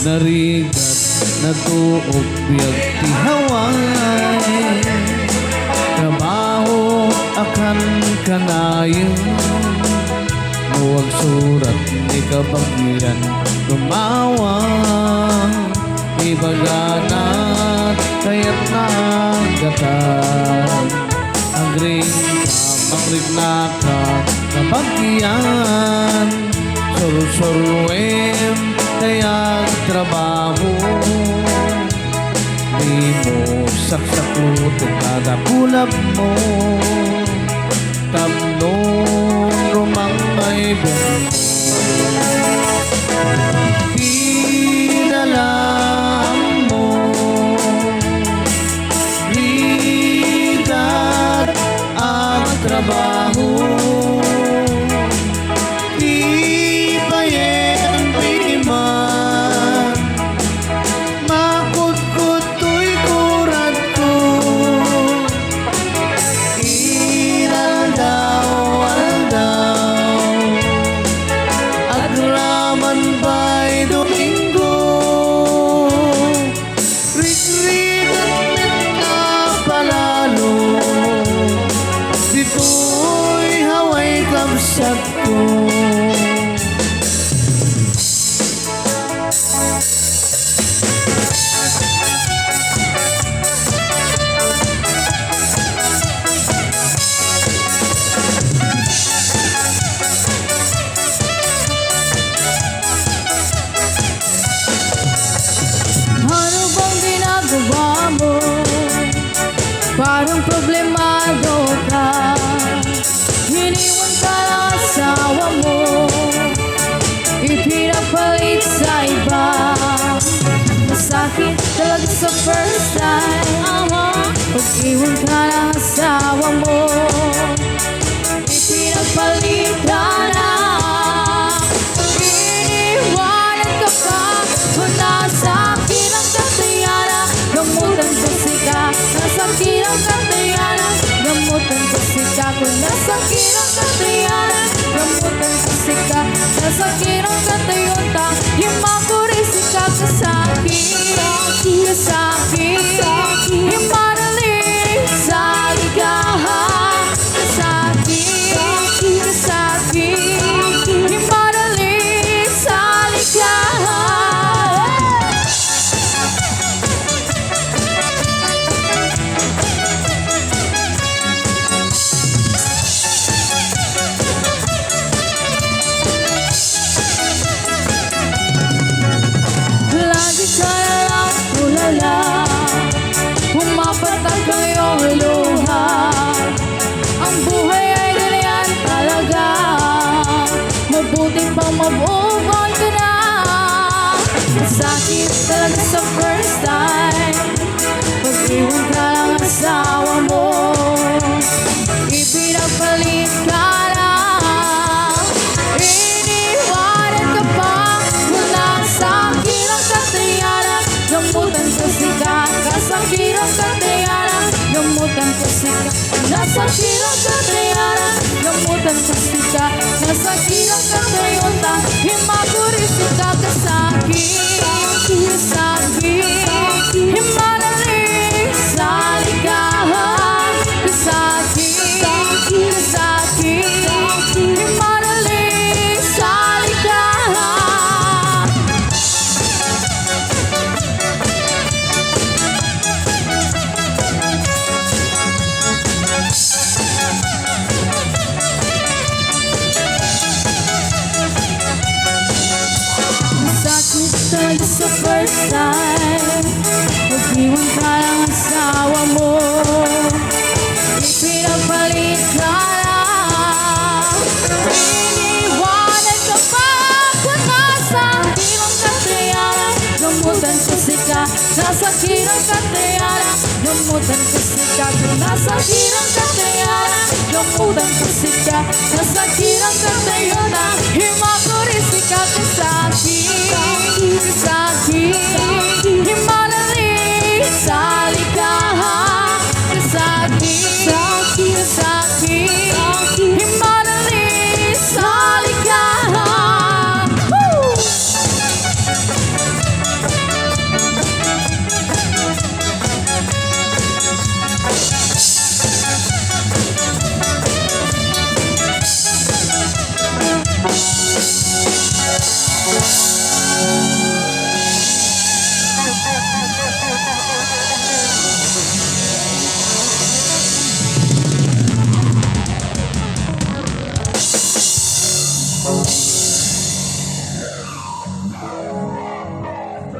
narigat na tuog biyag tihaway trabaho akan kanayon muwag surat ni kabagyan gumawa ibaganat kaya't nagatan ang ring makrip na ka kabagyan sur-surwem kayag trabaho di mo saksakutin kada kulab mo tamnon rumang may ben pinalam mo ligat ang trabaho dito'y haway kamsat ko Ano bang ginagawa mo? Parang problemado ka. Hiniwan ka ng asawa mo, ipinapalit sa iba. Masakit talaga sa first time. Pag-iwan ka ng asawa mo, ipinapalit ka na. Iniwanan ka pa, nasakit ang katayana. Gamutan kasi ka, nasakit ang katayana. Gamutan kasi ka, kung nasakit ang katayana. Gamutan kasi ka, nasakit ang katayota. Himakurisi ka kasakit, kasakit. Himarali sa ligaha, kasakit, kasakit. Himarali sa ligaha. Lagi ka na lang tulala, pumapatag ang iyong luha. Ang buhay ay ganyan talaga, mabuti pang move on ka na. Masakit talaga sa first time, pag-iwan ka ng asawa mo, ipinapalit ka na. Iniwanan ka pa, nasakit ang katayana. Gamutan kasi ka, kasakit ang katayana. Gamutan kasi ka, nasakit ang katayana. Gamutan kasi ka, nasakit ang katayota. Himakurisi ka kasakit, kasakit. Himarali sa ligaha, kasakit, kasakit. Himarali sa ligaha. Masakit talaga sa first time, pag-iwan ka ng asawa mo, ipinapalit ka na. Iniwanan ka pa, kung nasakit ang katayana. Gamutan kasi ka, nasakit ang katayana. Gamutan kasi ka, kung nasakit ang katayana. Gamutan kasi ka, nasakit ang katayana. Himakurisi ka kasakit.